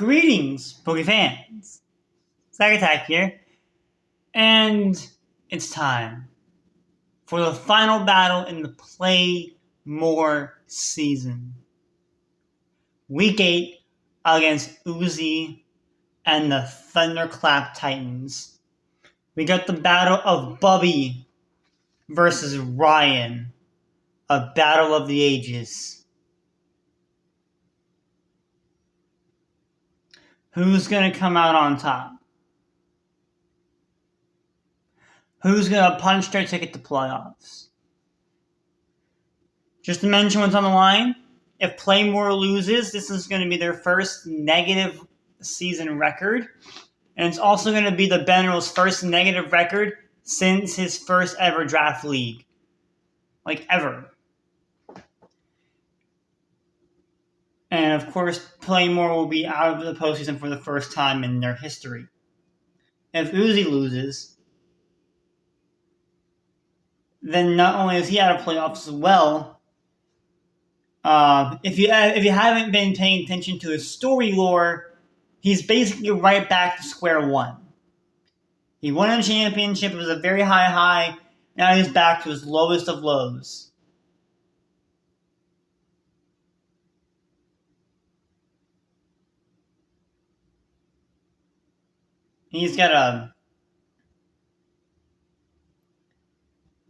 Greetings, Poke fans. Sack Attack here, and it's time for the final battle in the Play More season. Week 8 against Uzi and the Thunderclap Titans. We got the battle of Bubby versus Ryan, a battle of the ages. Who's going to come out on top? Who's going to punch their ticket to playoffs? Just to mention what's on the line, if Play-more loses, this is going to be their first negative season record. And it's also going to be the Beneral's first negative record since his first ever draft league. Like, ever. And, of course, Play-more will be out of the postseason for the first time in their history. If Uzi loses, then not only is he out of playoffs as well, if you haven't been paying attention to his story lore, he's basically right back to square one. He won a championship, it was a very high high, now he's back to his lowest of lows. He's got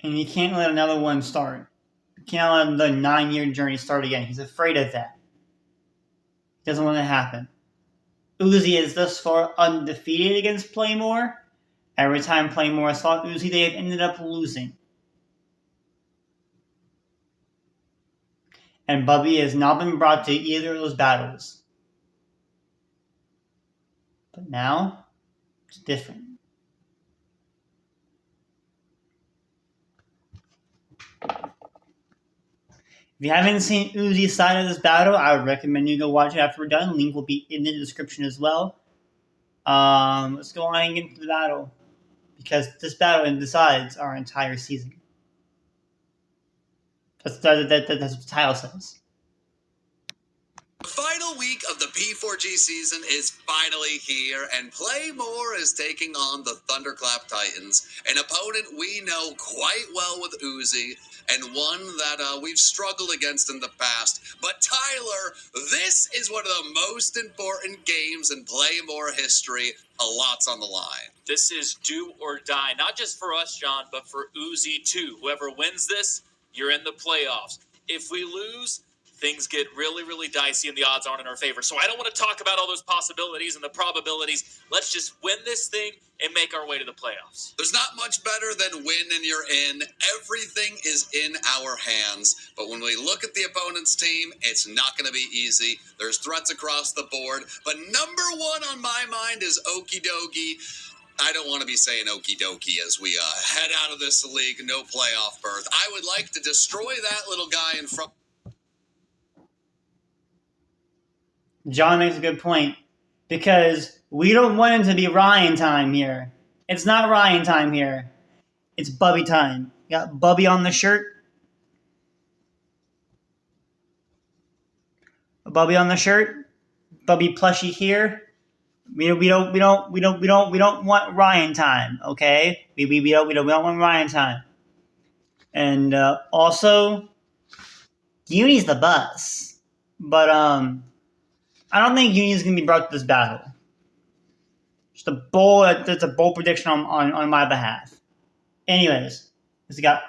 and you can't let another one start. You can't let the 9-year journey start again. He's afraid of that. He doesn't want it to happen. Uzi is thus far undefeated against Play-more. Every time Play-more has fought Uzi, they have ended up losing. And Bubby has not been brought to either of those battles. But now, it's different. If you haven't seen Uzi's side of this battle, I would recommend you go watch it after we're done. Link will be in the description as well. Let's go on and get into the battle, because this battle decides our entire season. That's what the title says. The final week of the P4G season is finally here, and Play-more is taking on the Thunderclap Titans, an opponent we know quite well with Uzi, and one that we've struggled against in the past. But Tyler, this is one of the most important games in Play-more history. A lot's on the line. This is do or die, not just for us, John, but for Uzi too. Whoever wins this, you're in the playoffs. If we lose, things get really, really dicey and the odds aren't in our favor. So I don't want to talk about all those possibilities and the probabilities. Let's just win this thing and make our way to the playoffs. There's not much better than win and you're in. Everything is in our hands. But when we look at the opponent's team, it's not going to be easy. There's threats across the board. But number one on my mind is Okie Dokie. I don't want to be saying okie dokie as we head out of this league. No playoff berth. I would like to destroy that little guy in front. John makes a good point, because we don't want it to be Ryan time here. It's not Ryan time here. It's Bubby time. You got Bubby on the shirt. Bubby on the shirt. Bubby plushie here. We don't want Ryan time, okay? We don't want Ryan time. And also, Uni's the bus, but I don't think Uni's going to be brought to this battle. Just that's a bold prediction on my behalf. Anyways, it's got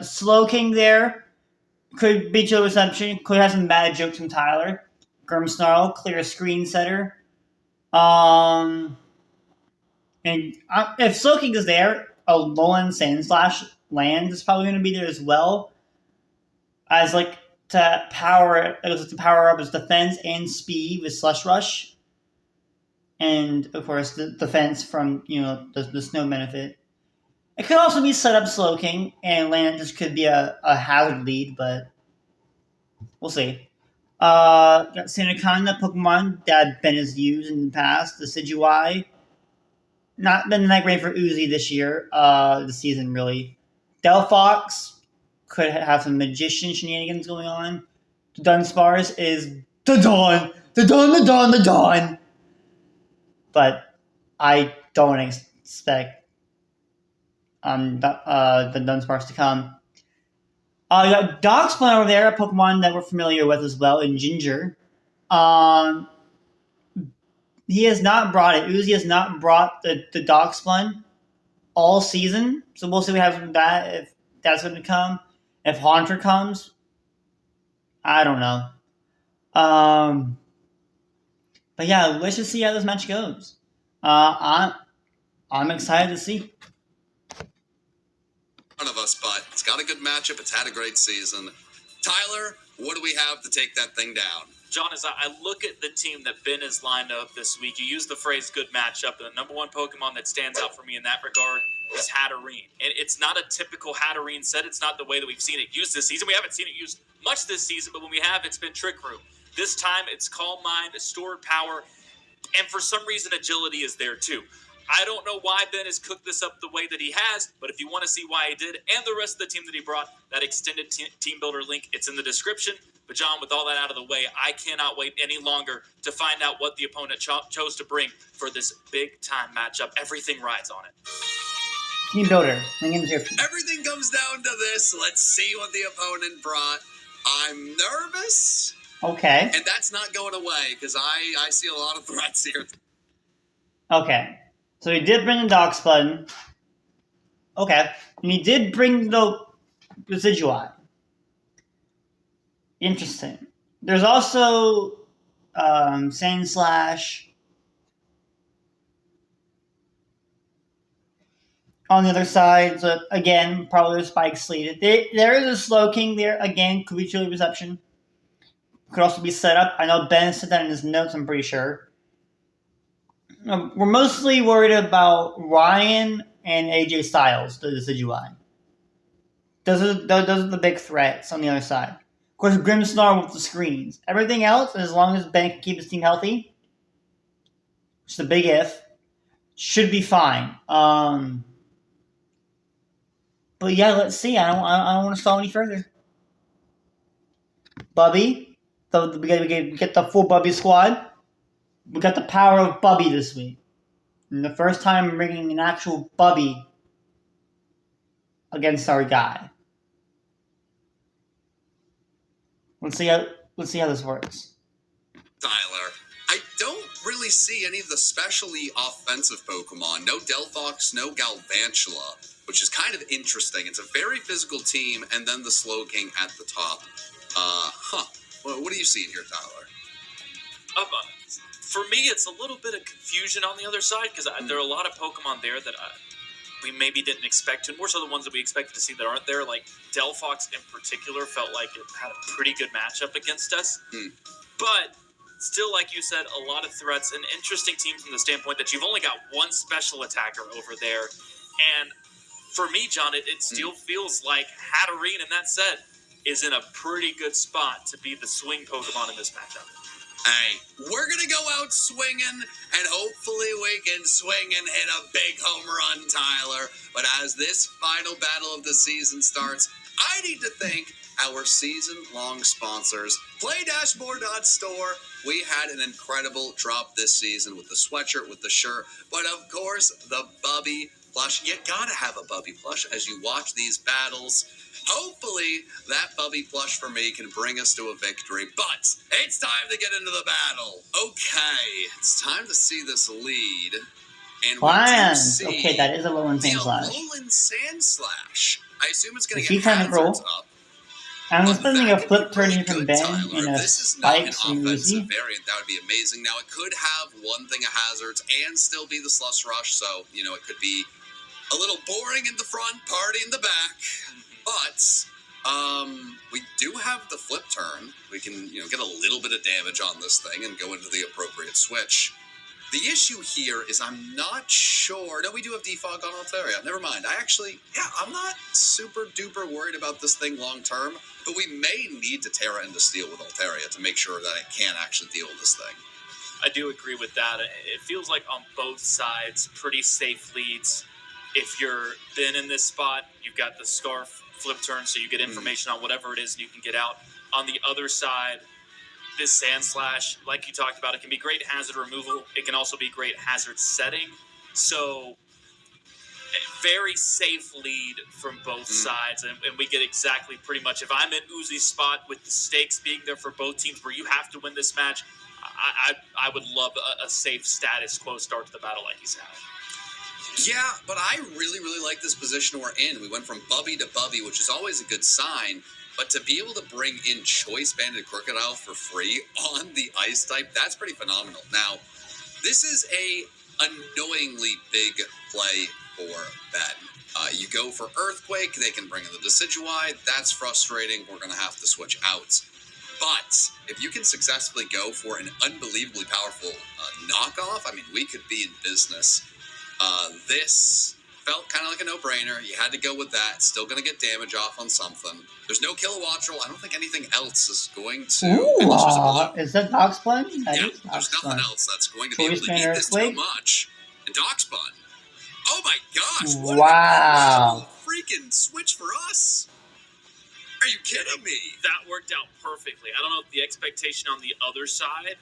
Slow King there. Could be Joe Reception. Could have some bad jokes from Tyler. Grimsnarl, clear screen setter. And if Slow King is there, a Alolan Sandslash land is probably going to be there as well. As to power up his defense and speed with Slush Rush, and of course the defense from the snow benefit. It could also be set up Slow King, and land just could be a hazard lead, but we'll see. Got Sandaconda Pokemon that Ben has used in the past. The Decidueye, not been that great for Uzi this year, this season really. Delphox could have some magician shenanigans going on. The Dunsparce is the the dawn. But I don't expect the Dunsparks to come. You got Darkspawn over there, a Pokemon that we're familiar with as well, in Ginger. He has not brought it. Uzi has not brought the Darkspawn all season, so we'll see what happens with that, if that's going to come. If Haunter comes, I don't know. But yeah, let's just see how this match goes. I'm excited to see. One of us, but it's got a good matchup. It's had a great season. Tyler, what do we have to take that thing down? John, as I look at the team that Ben has lined up this week, you used the phrase good matchup, and the number one Pokemon that stands out for me in that regard is Hatterene. And it's not a typical Hatterene set. It's not the way that we've seen it used this season. We haven't seen it used much this season, but when we have, it's been Trick Room. This time, it's Calm Mind, Stored Power, and for some reason, Agility is there too. I don't know why Ben has cooked this up the way that he has, but if you want to see why he did, and the rest of the team that he brought, that extended Teambuilder link, it's in the description. But John, with all that out of the way, I cannot wait any longer to find out what the opponent chose to bring for this big-time matchup. Everything rides on it. Teambuilder, link in the description. Everything comes down to this. Let's see what the opponent brought. I'm nervous. Okay. And that's not going away, because I see a lot of threats here. Okay. So he did bring the Darkspawn. Okay. And he did bring the Residui. Interesting. There's also Sandslash on the other side. So again, probably the Spike Sleet. There is a Slow King there. Again, could be Chilly Reception. Could also be set up. I know Ben said that in his notes, I'm pretty sure. We're mostly worried about Ryan and AJ Styles, the Residui. Those are the big threats on the other side. Of course, Grimmsnarl with the screens. Everything else, as long as Ben can keep his team healthy, which is a big if, should be fine. But yeah, let's see. I don't want to stall any further. Bubby, we get the full Bubby squad. We got the power of Bubby this week. And the first time bringing an actual Bubby against our guy. Let's see how this works. Tyler, I don't really see any of the specially offensive Pokemon. No Delphox, no Galvantula, which is kind of interesting. It's a very physical team, and then the Slow King at the top. What do you see here, Tyler? For me, it's a little bit of confusion on the other side, because there are a lot of Pokemon there that we maybe didn't expect to, more so the ones that we expected to see that aren't there. Like Delphox in particular felt like it had a pretty good matchup against us. But still, like you said, a lot of threats, and interesting team from the standpoint that you've only got one special attacker over there. And for me, John, it still feels like Hatterene in that set is in a pretty good spot to be the swing Pokemon in this matchup. Hey, we're going to go out swinging, and hopefully we can swing and hit a big home run, Tyler. But as this final battle of the season starts, I need to thank our season-long sponsors, play-more.store. We had an incredible drop this season with the sweatshirt, with the shirt, but of course, the Bubby plush. You gotta have a Bubby plush as you watch these battles. Hopefully, that Bubby plush for me can bring us to a victory, but it's time to get into the battle. Okay, it's time to see this lead. And Lions! Okay, that is a Alolan Sandslash. Alolan Sandslash. I assume it's going Is to he get trying to roll? hazards up. I'm But expecting that a could flip be turn really from good, Ben Tyler. and a This is not an Spikes from offensive Uzi. variant. That would be amazing. Now, it could have one thing of hazards and still be the Slush Rush, so, it could be a little boring in the front, party in the back. But we do have the flip turn. We can, get a little bit of damage on this thing and go into the appropriate switch. The issue here is I'm not sure. No, we do have defog on Altaria. Never mind. I'm not super duper worried about this thing long term, but we may need to Terra into Steel with Altaria to make sure that it can actually deal with this thing. I do agree with that. It feels like on both sides, pretty safe leads. If you're Ben in this spot, you've got the Scarf flip turn, so you get information on whatever it is and you can get out. On the other side, this Sand Slash, like you talked about, it can be great hazard removal. It can also be great hazard setting. So very safe lead from both sides, and we get exactly pretty much. If I'm in Uzi's spot with the stakes being there for both teams, where you have to win this match, I would love a safe status quo start to the battle like he's had. Yeah, but I really, really like this position we're in. We went from Bubby to Bubby, which is always a good sign. But to be able to bring in Choice Banded Crocodile for free on the Ice type, that's pretty phenomenal. Now, this is a annoyingly big play for Ben. You go for Earthquake, they can bring in the Decidueye. That's frustrating. We're going to have to switch out. But if you can successfully go for an unbelievably powerful knockoff, I mean, we could be in business. This felt kind of like a no-brainer. You had to go with that. Still going to get damage off on something. There's no Kilowattrel. I don't think anything else is going to... Ooh, is that Darkspun? Yeah, there's nothing else that's going to be able to beat this too much. And Darkspun. Oh my gosh, what an incredible freaking switch for us. Are you kidding me? That worked out perfectly. I don't know if the expectation on the other side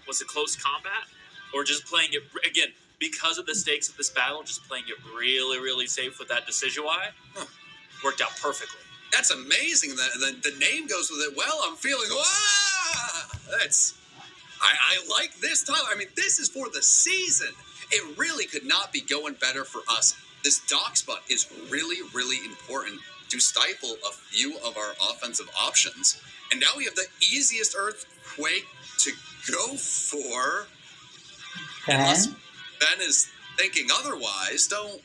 was a close combat or just playing it, again, because of the stakes of this battle, just playing it really, really safe with that Decidueye. Worked out perfectly. That's amazing. The name goes with it well. I'm feeling, I like this title. I mean, this is for the season. It really could not be going better for us. This Darkspun is really, really important to stifle a few of our offensive options. And now we have the easiest Earthquake to go for. Unless Ben is thinking otherwise, don't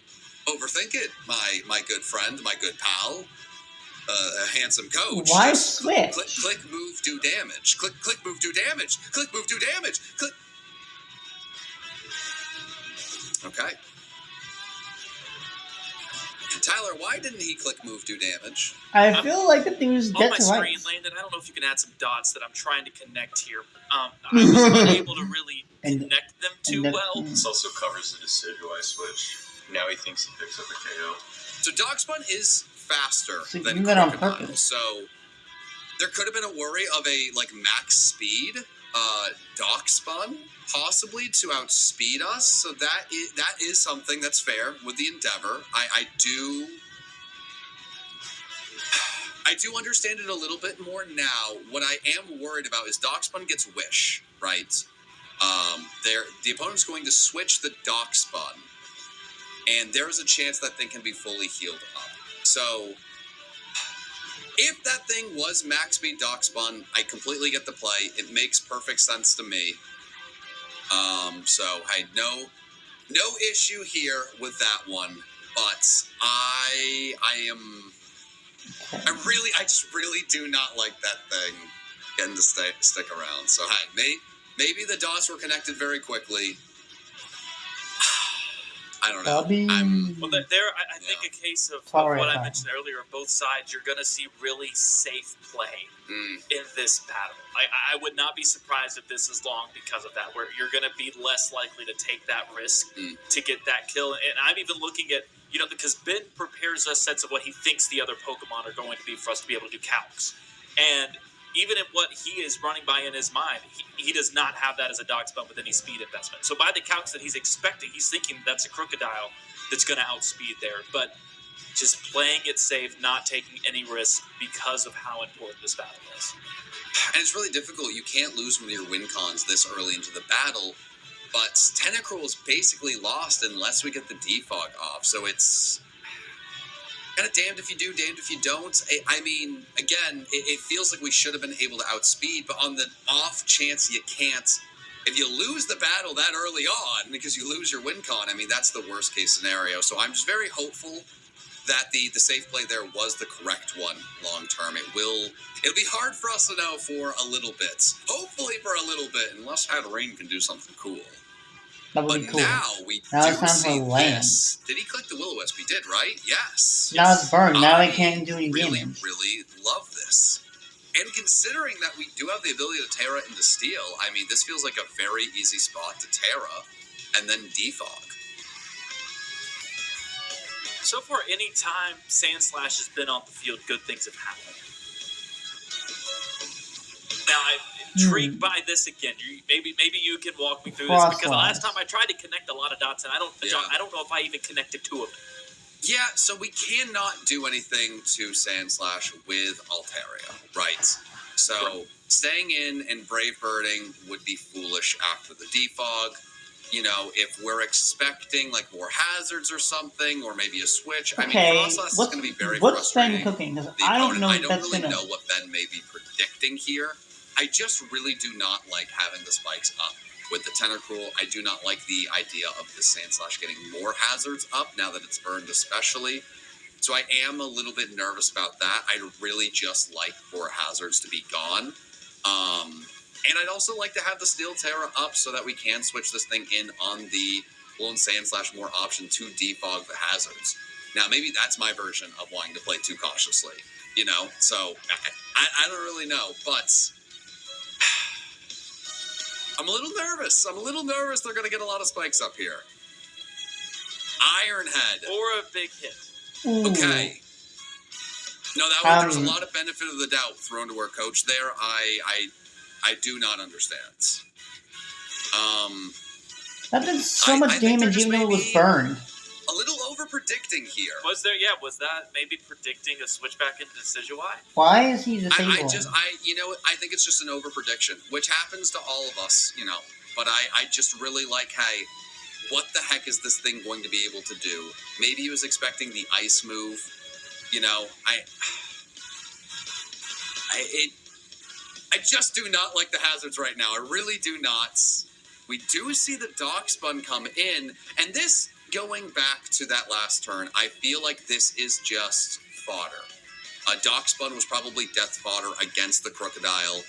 overthink it, my good friend, my good pal, handsome coach. Why just switch? Click, move, do damage. Click, move, do damage. Click, move, do damage. Click. Okay. Tyler, why didn't he click, move, do damage? I feel like the thing was on dead my to screen, rights. Landon. I don't know if you can add some dots that I'm trying to connect here. I was unable to really connect them too well. This also covers the Decidueye switch. Now he thinks he picks up a KO. So Darkspun is faster than that on Crocodile. purpose. So there could have been a worry of a max speed Darkspun possibly to outspeed us. So that is something that's fair with the Endeavor. I do understand it a little bit more now. What I am worried about is Darkspun gets Wish, right? The opponent's going to switch the Darkspun, and there is a chance that thing can be fully healed up. So if that thing was max speed Darkspun, I completely get the play. It makes perfect sense to me. So I had no issue here with that one, but I just really do not like that thing getting to stick around. So hey, maybe the dots were connected very quickly. I don't know. I think a case of what I mentioned earlier. Both sides, you're going to see really safe play in this battle. I would not be surprised if this is long because of that, where you're going to be less likely to take that risk to get that kill. And I'm even looking at, because Ben prepares us sets of what he thinks the other Pokemon are going to be for us to be able to do calcs. And even in what he is running by in his mind, he does not have that as a Darkspun with any speed investment. So by the calcs that he's expecting, he's thinking that's a Crocodile that's going to outspeed there. But just playing it safe, not taking any risks because of how important this battle is. And it's really difficult. You can't lose one of your win cons this early into the battle. But Tentacruel is basically lost unless we get the defog off. So it's kind of damned if you do, damned if you don't. I mean, again, it feels like we should have been able to outspeed, but on the off chance you can't, if you lose the battle that early on because you lose your win con, I mean, that's the worst case scenario. So I'm just very hopeful that the safe play there was the correct one long term. It'll be hard for us to know for a little bit. Hopefully for a little bit, unless Rain can do something cool. That would be cool. Now we now do it's see time for land. this. Did he click the Will-O-Wisp? He did, right? Yes. Now it's burned. Now I can't do any really, damage. really love this. And considering that we do have the ability to Terra into Steel, I mean, this feels like a very easy spot to Terra and then defog. So far, any time Sandslash has been on the field, good things have happened. Now, intrigued by this again. Maybe you can walk me through this, because last time I tried to connect a lot of dots, and I don't know if I even connected 2 of them. Yeah, so we cannot do anything to Sandslash with Altaria, right? So staying in and Brave Birding would be foolish after the defog. You know, if we're expecting like more hazards or something, or maybe a switch. I mean, Frostlass is going to be very frustrating. What's Ben cooking? Because I don't know. I don't really know what Ben may be predicting here. I just really do not like having the spikes up. With the Tentacruel, I do not like the idea of the Sandslash getting more hazards up now that it's burned especially. So I am a little bit nervous about that. I'd really just like for hazards to be gone. And I'd also like to have the Steel Terra up so that we can switch this thing in on the Blown Sandslash more option to defog the hazards. Now, maybe that's my version of wanting to play too cautiously, you know? So I don't really know, but I'm a little nervous. They're going to get a lot of spikes up here. Ironhead. Or a big hit. Ooh. Okay. No, there's a lot of benefit of the doubt thrown to our coach there. I do not understand. That did so much damage even though it was burned. A little over predicting here. Was that maybe predicting a switch back into Decidueye? Why is he disabled? I think it's just an over prediction, which happens to all of us, you know. But I just really like, hey, what the heck is this thing going to be able to do? Maybe he was expecting the ice move, you know. I just do not like the hazards right now. I really do not. We do see the Darkspun come in, and this, going back to that last turn, I feel like this is just fodder. Darkspun was probably death fodder against the Crocodile.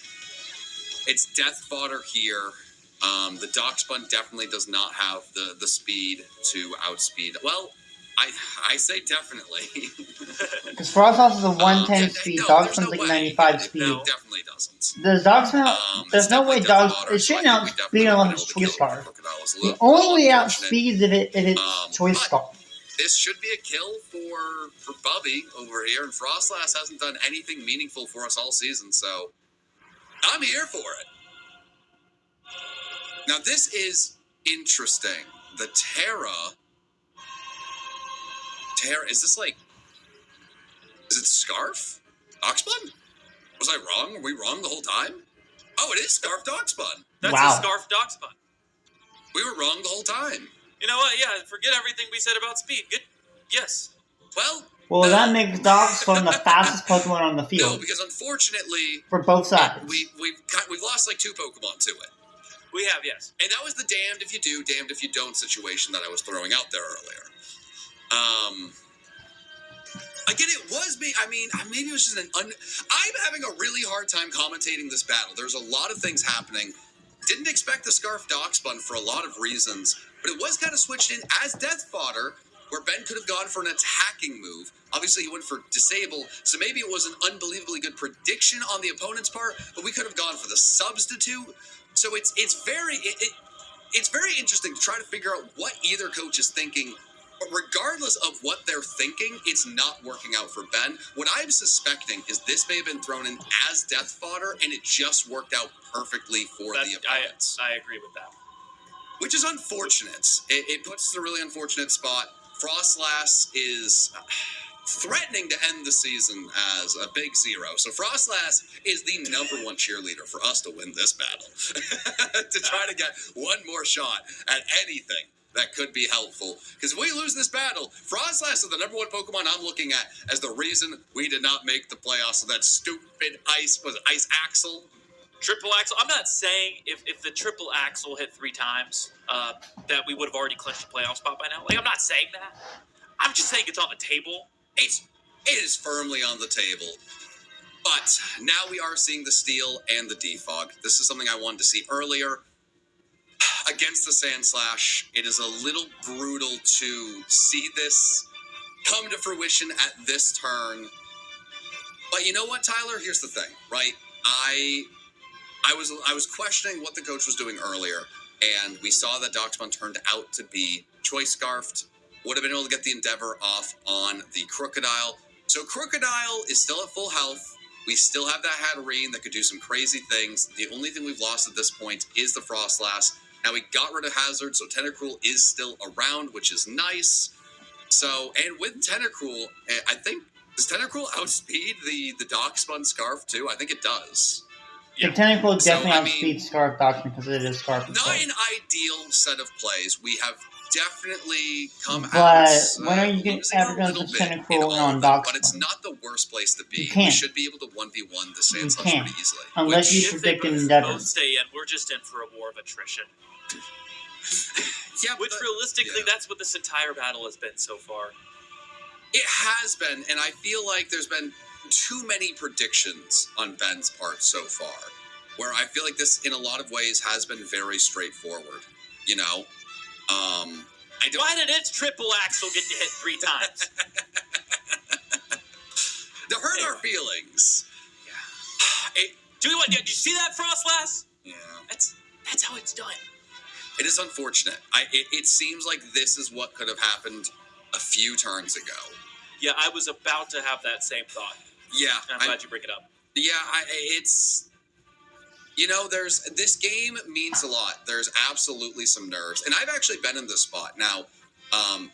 It's death fodder here. The Darkspun definitely does not have the speed to outspeed. Well, I say definitely. Because Frostlass is a 110 speed, Darkspun's like 95 speed. No, it definitely doesn't. The Darkspun, there's no way it shouldn't outspeed unless it's Choice Scarf. The only way it outspeeds if it's Choice Scarf. This should be a kill for Bubby over here, and Frostlass hasn't done anything meaningful for us all season, so I'm here for it. Now this is interesting. The Terra, is this like, is it Scarf? Darkspun? Was I wrong? Were we wrong the whole time? Oh, it is Scarf Darkspun. That's a Scarf Darkspun. We were wrong the whole time. You know what? Yeah, forget everything we said about speed. Good. Yes. Well, that makes Darkspun the fastest Pokemon on the field. No, because unfortunately, for both sides, we've lost like 2 Pokemon to it. We have, yes. And that was the damned if you do, damned if you don't situation that I was throwing out there earlier. Again, it was me. I mean, maybe it was just I'm having a really hard time commentating this battle. There's a lot of things happening. Didn't expect the Scarf Darkspun for a lot of reasons, but it was kind of switched in as death fodder, where Ben could have gone for an attacking move. Obviously, he went for disable, so maybe it was an unbelievably good prediction on the opponent's part, but we could have gone for the substitute. So it's very interesting to try to figure out what either coach is thinking. But regardless of what they're thinking, it's not working out for Ben. What I'm suspecting is this may have been thrown in as death fodder, and it just worked out perfectly for the opponents. I agree with that. Which is unfortunate. It puts us in a really unfortunate spot. Frostlass is threatening to end the season as a big 0. So Frostlass is the #1 cheerleader for us to win this battle. To try to get one more shot at anything that could be helpful. Because if we lose this battle, Frostlass is the #1 Pokemon I'm looking at as the reason we did not make the playoffs. So that stupid Ice Axle? Triple Axle. I'm not saying if the Triple Axle hit 3 times that we would have already clinched the playoff spot by now. Like, I'm not saying that. I'm just saying it's on the table. It is firmly on the table. But now we are seeing the steal and the defog. This is something I wanted to see earlier. Against the Sandslash, it is a little brutal to see this come to fruition at this turn. But you know what, Tyler? Here's the thing, right? I was questioning what the coach was doing earlier, and we saw that Darkspun turned out to be Choice Scarfed. Would have been able to get the Endeavor off on the Crocodile. So Crocodile is still at full health. We still have that Hatterene that could do some crazy things. The only thing we've lost at this point is the Frostlass. Now, we got rid of Hazard, so Tentacruel is still around, which is nice. So, and with Tentacruel, I think, does Tentacruel outspeed the Darkspun Scarf, too? I think it does. The Tentacruel definitely outspeeds Scarf Doctrine because it is Scarf. Not an ideal set of plays. We have definitely come out. But when are you ever going to switch Tentacruel on Darkspun? But it's not the worst place to be. You can't. We should be able to 1v1 the Sandslash pretty easily. Unless you predict an Endeavor. Both stay in, we're just in for a war of attrition. Yeah, which realistically, that's what this entire battle has been so far. It has been, and I feel like there's been too many predictions on Ben's part so far, where I feel like this, in a lot of ways, has been very straightforward. You know, I don't. Why did its triple axle get to hit 3 times? To hurt our feelings. Yeah. Did you see that, Frostlass? Yeah. That's how it's done. It is unfortunate. It seems like this is what could have happened a few turns ago. Yeah, I was about to have that same thought. Yeah. And I'm glad you bring it up. Yeah, it's... You know, this game means a lot. There's absolutely some nerves. And I've actually been in this spot. Now,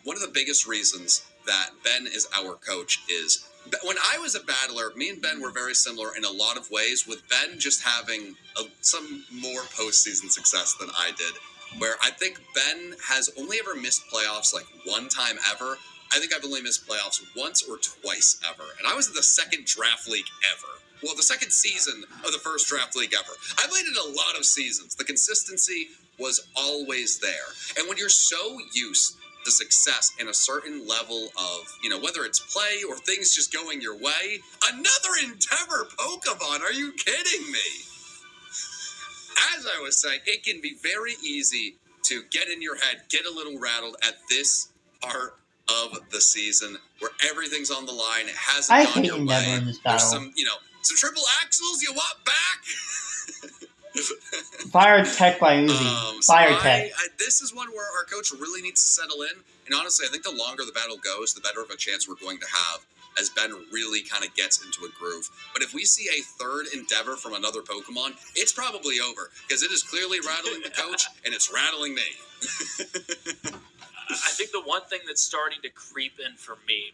one of the biggest reasons that Ben is our coach is... When I was a battler, me and Ben were very similar in a lot of ways, with Ben just having some more postseason success than I did. Where I think Ben has only ever missed playoffs like one time ever. I think I've only missed playoffs once or twice ever. And I was in the second draft league ever. Well, the second season of the first draft league ever. I played in a lot of seasons. The consistency was always there. And when you're so used to success in a certain level of, you know, whether it's play or things just going your way, another Endeavor Pokemon, are you kidding me? As I was saying, it can be very easy to get in your head, get a little rattled at this part of the season where everything's on the line. It hasn't gone your way. In this battle. There's some triple axles you want back. Fire Tech by Uzi. Fire Tech. This is one where our coach really needs to settle in. And honestly, I think the longer the battle goes, the better of a chance we're going to have as Ben really kind of gets into a groove. But if we see a third Endeavor from another Pokemon, it's probably over, because it is clearly rattling the coach, and it's rattling me. I think the one thing that's starting to creep in for me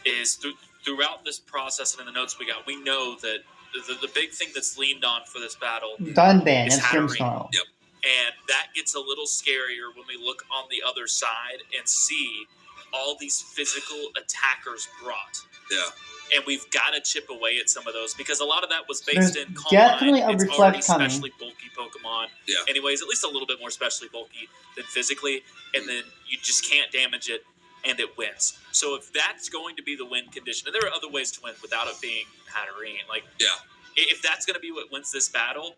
is throughout this process and in the notes we got, we know that the big thing that's leaned on for this battle Dunban is and Grimmsnarl. Yep. And that gets a little scarier when we look on the other side and see all these physical attackers brought. Yeah. And we've got to chip away at some of those, because a lot of that was based in Calm definitely Mind. a It's already reflect coming. specially bulky Pokemon. Yeah. Anyways, at least a little bit more specially bulky than physically, and then you just can't damage it, and it wins. So if that's going to be the win condition, and there are other ways to win without it being Hatterene, like, yeah, if that's going to be what wins this battle,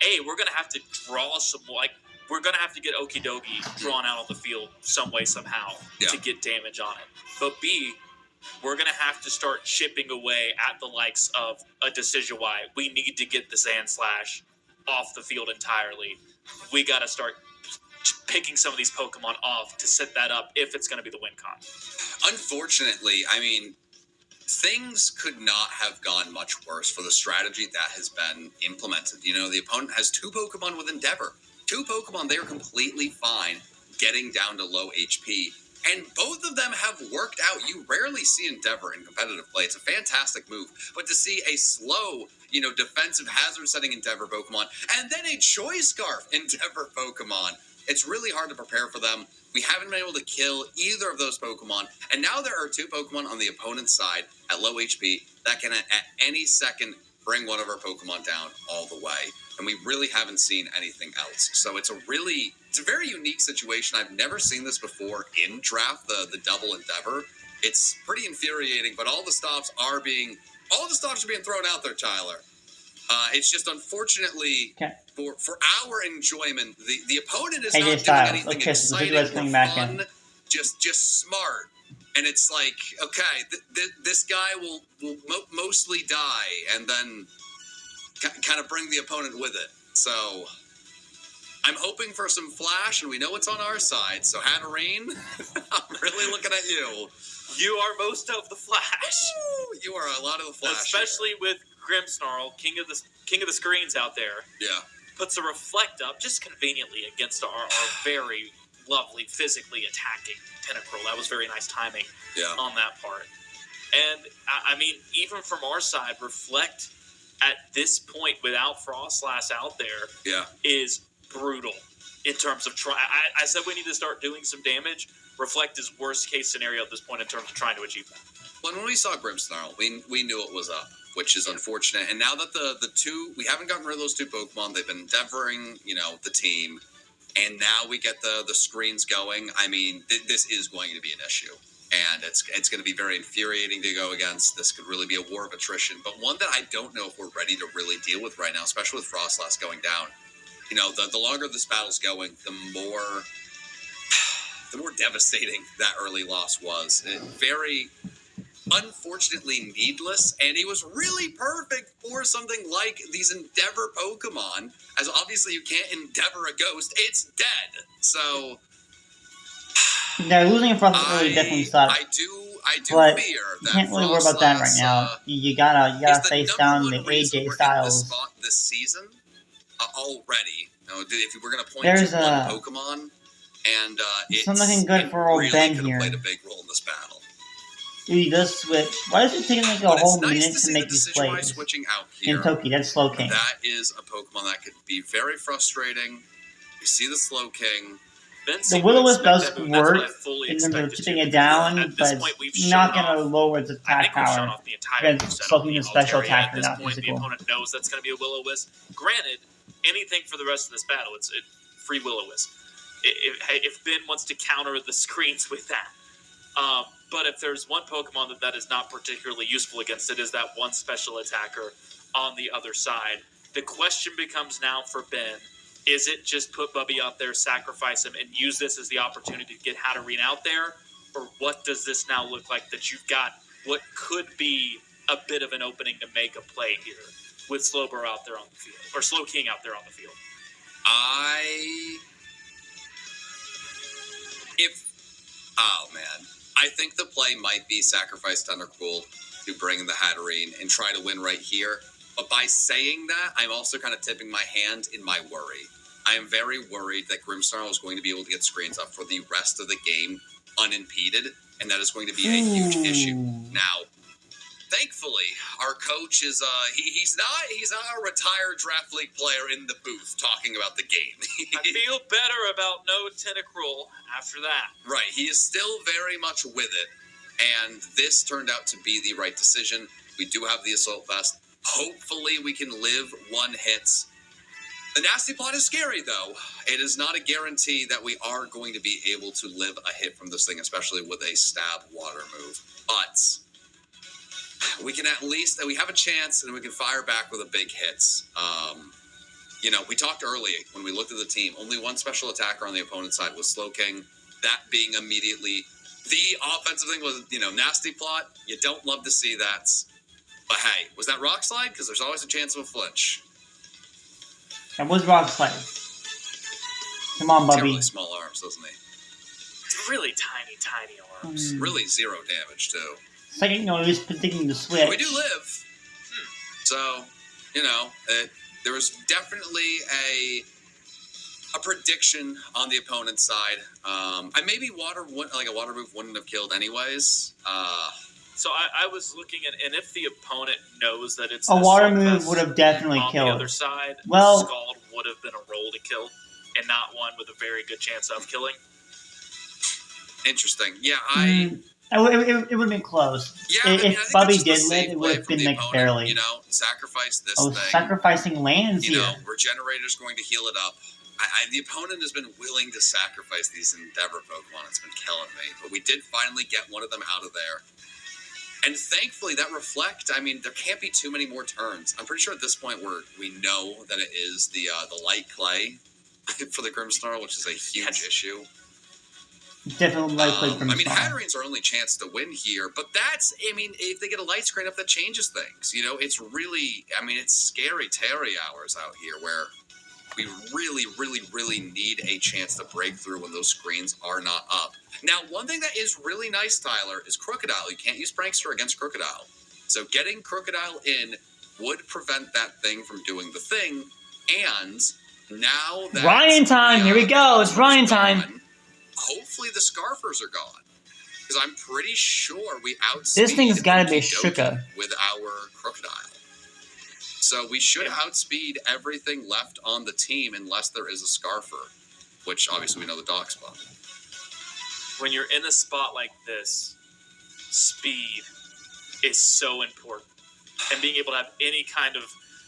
A, we're going to have to draw some, like, we're going to have to get Okidogi drawn out on the field some way, somehow, to get damage on it. But B, we're going to have to start chipping away at the likes of a Decidueye. We need to get the Sandslash off the field entirely. We got to start picking some of these Pokemon off to set that up if it's going to be the win con. Unfortunately, I mean, things could not have gone much worse for the strategy that has been implemented. You know, the opponent has 2 Pokemon with Endeavor. 2 Pokemon, they are completely fine getting down to low HP. And both of them have worked out. You rarely see Endeavor in competitive play. It's a fantastic move. But to see a slow, defensive hazard setting Endeavor Pokemon, and then a Choice Scarf Endeavor Pokemon, it's really hard to prepare for them. We haven't been able to kill either of those Pokemon. And now there are 2 Pokemon on the opponent's side at low HP that can at any second bring one of our Pokemon down all the way. And we really haven't seen anything else. So it's a very unique situation. I've never seen this before in draft, the double Endeavor. It's pretty infuriating, but all the stops are being thrown out there, Tyler. It's just unfortunately for our enjoyment, the opponent is not doing anything exciting or fun, just smart. And it's like, okay, this guy will mostly die and then kind of bring the opponent with it. So I'm hoping for some flash, and we know it's on our side. So Hatterene, I'm really looking at you. You are most of the flash. Woo, you are a lot of the flash. Especially with Grimmsnarl, king of the screens out there, Yeah. puts a reflect up just conveniently against our very lovely physically attacking Tentacruel. That was very nice timing on that part. And I mean, even from our side, reflect at this point without Frostlass out there is brutal in terms of try. I said we need to start doing some damage. Reflect is worst case scenario at this point in terms of trying to achieve that. When we saw Grimmsnarl, we knew it was up, which is unfortunate. And now that the two, we haven't gotten rid of those two Pokemon, they've been endeavoring, the team, and now we get the screens going. I mean, this is going to be an issue. And it's going to be very infuriating to go against. This could really be a war of attrition, but one that I don't know if we're ready to really deal with right now, especially with Frostlass going down. The longer this battle's going, the more devastating that early loss was. Very unfortunately needless, and he was really perfect for something like these Endeavor Pokemon, as obviously you can't Endeavor a ghost. It's dead. So... Yeah, losing from early definitely sucks. I do but fear that you can't really worry about that right now. You gotta face down the AJ Styles. This season already. If you were gonna point There's to one Pokemon, and something good for old really Ben could have here. played a big role in this battle. He does switch. Why does it take like a whole minute to make these By plays? switching out here, Kentucky, that's Slow King. That is a Pokemon that could be very frustrating. You see the Slow King. The Will-O-Wisp does work in terms of chipping it down, but it's not going to lower its attack power. Against Slow King is a special attacker, not physical. The opponent knows that's going to be a Will-O-Wisp. Granted, anything for the rest of this battle, it's free Will-O-Wisp. If Ben wants to counter the screens with that. But if there's one Pokemon that is not particularly useful against it, is that one special attacker on the other side. The question becomes now for Ben, is it just put Bubby out there, sacrifice him, and use this as the opportunity to get Hatterene out there? Or what does this now look like that you've got what could be a bit of an opening to make a play here with Slowbro out there on the field, or Slow King out there on the field? I think the play might be sacrifice Tentacruel to bring the Hatterene and try to win right here. But by saying that, I'm also kind of tipping my hand in my worry. I am very worried that Grimmsnarl is going to be able to get screens up for the rest of the game unimpeded, and that is going to be a huge issue. Now, thankfully, our coach is he's not a retired draft league player in the booth talking about the game. I feel better about no Tentacruel after that. Right, he is still very much with it, and this turned out to be the right decision. We do have the Assault Vest. Hopefully we can live one hit. The Nasty Plot is scary, though. It is not a guarantee that we are going to be able to live a hit from this thing, especially with a stab water move. But we can at least, we have a chance, and we can fire back with a big hit. We talked early when we looked at the team. Only one special attacker on the opponent's side was Slow King. That being immediately the offensive thing was, Nasty Plot. You don't love to see that. But hey, was that Rock Slide? Because there's always a chance of a flinch. That was Rock Slide. Come on, Bubby. Really small arms, doesn't he? Really tiny arms. Really 0 damage, too. Second, he was predicting the switch. We do live. So, there was definitely a prediction on the opponent's side. And maybe a water move wouldn't have killed anyways. So I was looking at, and if the opponent knows that it's a water move would have definitely killed. On the other side, well, Scald would have been a roll to kill, and not one with a very good chance of killing. Interesting. Yeah, it would have been close. Yeah, if Bubby did live, it would have been like barely. Sacrifice this thing. Sacrificing lands here. Regenerator's going to heal it up. The opponent has been willing to sacrifice these Endeavor Pokemon. It's been killing me. But we did finally get one of them out of there. And thankfully, that Reflect, there can't be too many more turns. I'm pretty sure at this point we know that it is the light clay for the Grimmsnarl, which is a huge issue. Definitely light clay Grimmsnarl. Hatterene's our only chance to win here, but that's, if they get a light screen up, that changes things. It's really, it's scary Terry hours out here where we really, really, really need a chance to break through when those screens are not up. Now, one thing that is really nice, Tyler, is Crocodile. You can't use Prankster against Crocodile. So getting Crocodile in would prevent that thing from doing the thing. And now that Ryan time. Here we go. It's Ryan time. Hopefully the Scarfers are gone. Because I'm pretty sure we outspeed This thing's gotta be a Okie dokie Shuka. with our Crocodile. So we should outspeed everything left on the team unless there is a Scarfer, which obviously we know the dog spot. When you're in a spot like this, speed is so important. And being able to have any kind of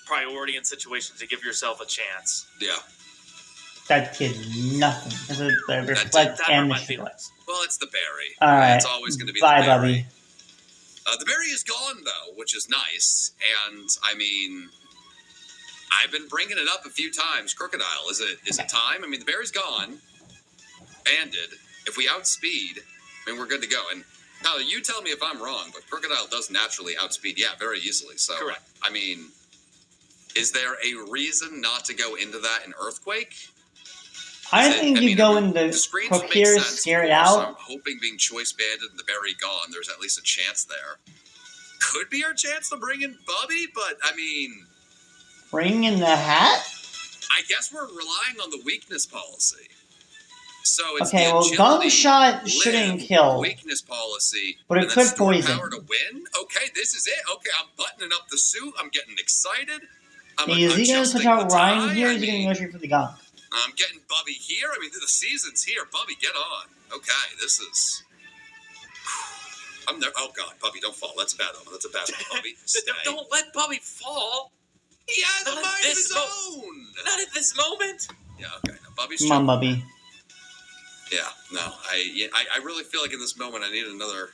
priority in situations to give yourself a chance. Yeah. That did nothing. Because of the reflect That and hurt the my Shuka. feelings. Well, it's the berry. Alright. It's always going to be Bye, the berry. Bubby. The berry is gone, though, which is nice. And, I mean, I've been bringing it up a few times. Crocodile, is it time? I mean, the berry's gone. Banded. If we outspeed, I mean, we're good to go. And, Tyler, you tell me if I'm wrong, but Crocodile does naturally outspeed, very easily. So, correct. I mean, is there a reason not to go into that in Earthquake? I think you go in the Procure, scare it out. I'm hoping being choice banded and the berry gone, there's at least a chance there. Could be our chance to bring in Bubby, but I mean... Bring in the hat? I guess we're relying on the weakness policy. So it's okay, well, gunshot shouldn't kill. Weakness policy, but it could poison. Power to win? Okay, this is it. Okay, I'm buttoning up the suit. I'm getting excited. Is he going to switch out Ryan here, or is he going to go straight for the gunk? I'm getting Bubby here. I mean, the season's here. Bubby, get on. Okay, this is... I'm there. Oh, God, Bubby, don't fall. That's a bad one. That's a bad one, Bubby. Don't let Bubby fall. He has a mind of his own. Not at this moment. Yeah, okay. No, Bubby's Come on, Bubby. Yeah, no. I really feel like in this moment I need another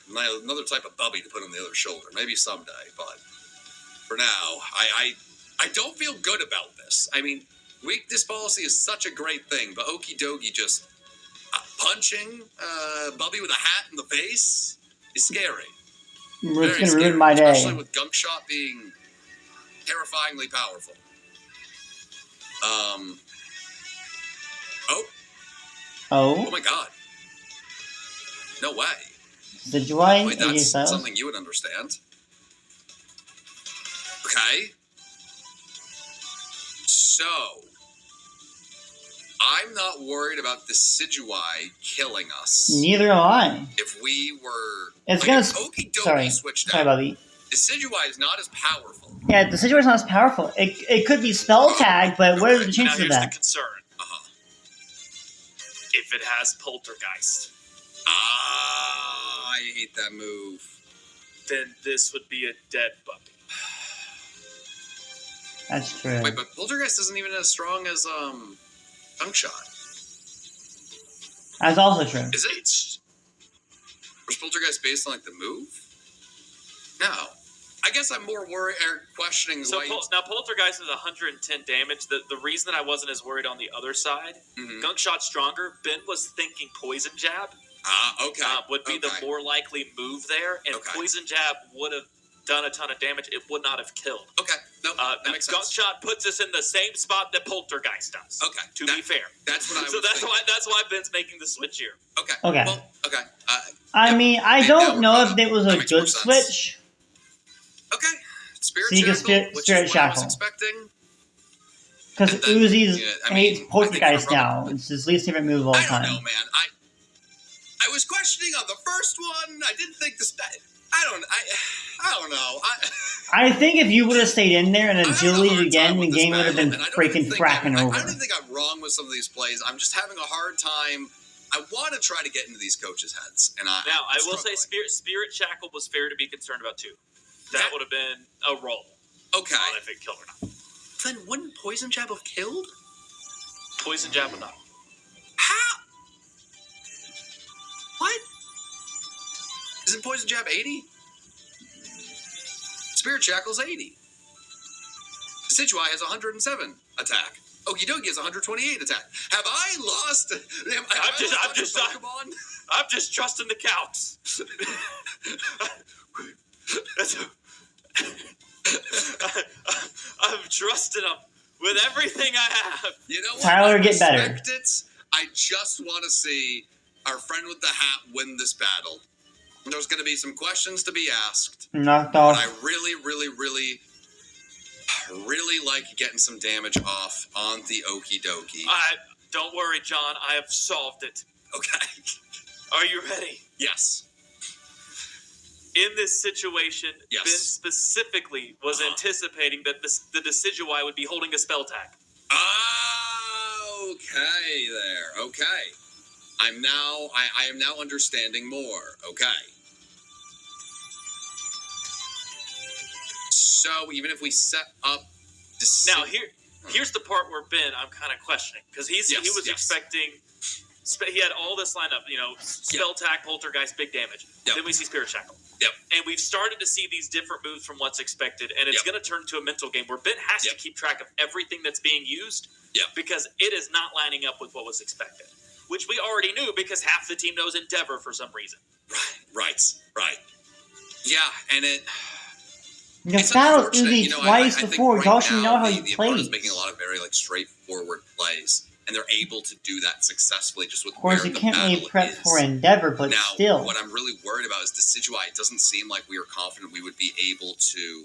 type of Bubby to put on the other shoulder. Maybe someday, but for now, I don't feel good about this. I mean, weakness policy is such a great thing, but Okie Dokie just punching Bubby with a hat in the face is scary. It's going to ruin my day. Especially with Gunk Shot being terrifyingly powerful. Oh my God. No way. Did you why? Wait, that's something you would understand. Okay. So, I'm not worried about the Decidueye killing us. Neither am I. If we were... It's like, gonna... Sorry, Bubby. Decidueye is not as powerful. Yeah, Decidueye is not as powerful. It could be spell tag, but what are the chances of that? Here's the concern. If it has Poltergeist. I hate that move. Then this would be a dead Bubby. That's true. Wait, but Poltergeist isn't even as strong as Gunk Shot. That's also true. Is it? Was Poltergeist based on like the move? No. I guess I'm more worried or questioning so why. Now Poltergeist is 110 damage. The reason that I wasn't as worried on the other side, Gunk Shot's stronger. Ben was thinking Poison Jab. Okay. Would be the more likely move there, and Poison Jab would have done a ton of damage. It would not have killed. Okay. No, that makes sense. Gunk Shot puts us in the same spot that Poltergeist does. Okay. To be fair. That's what I was thinking. That's why Ben's making the switch here. Okay. Okay. Well, okay. I mean, I don't know if it was a good switch. Okay. Spirit Shackle. Because Uzi's hates Poltergeist now. It's his least favorite move of all time. I don't know, man. I was questioning on the first one. I didn't think this... I don't know. I think if you would have stayed in there and agility again, the game would have been freaking fracking over. I don't think I'm wrong with some of these plays. I'm just having a hard time. I want to try to get into these coaches' heads. And I will say Spirit Shackle was fair to be concerned about too. That would have been a roll. Okay. On if it killed or not. Then wouldn't Poison Jab have killed? Poison Jab would not. How? What? Isn't Poison Jab 80? Spirit Shackle's 80. Decidueye has 107 attack. Okie Dokie has 128 attack. Have I lost? I'm just trusting the counts. I'm trusting them with everything I have. You know what? Tyler, get better. I just want to see our friend with the hat win this battle. There's going to be some questions to be asked. Knocked off. But I really, really, really really like getting some damage off on the Okie Dokie. Don't worry, John. I have solved it. Okay. Are you ready? Yes. In this situation, Yes. Ben specifically was anticipating that the Decidueye would be holding a spell tag. Okay there. Okay. I am now understanding more. Okay. So even if we set up now here's the part where Ben I'm kind of questioning because he was expecting he had all this lineup, spell tag, poltergeist, big damage. Yep. Then we see Spirit Shackle. Yep. And we've started to see these different moves from what's expected, and it's going to turn to a mental game where Ben has to keep track of everything that's being used because it is not lining up with what was expected, which we already knew because half the team knows Endeavor for some reason. Right. Yeah, and You've battled Uzi twice before. Y'all should know how he plays. The plays. opponent's making a lot of very straightforward plays, and they're able to do that successfully just with of course, you can't really prep for Endeavor, but now, still. What I'm really worried about is Decidueye. It doesn't seem like we are confident we would be able to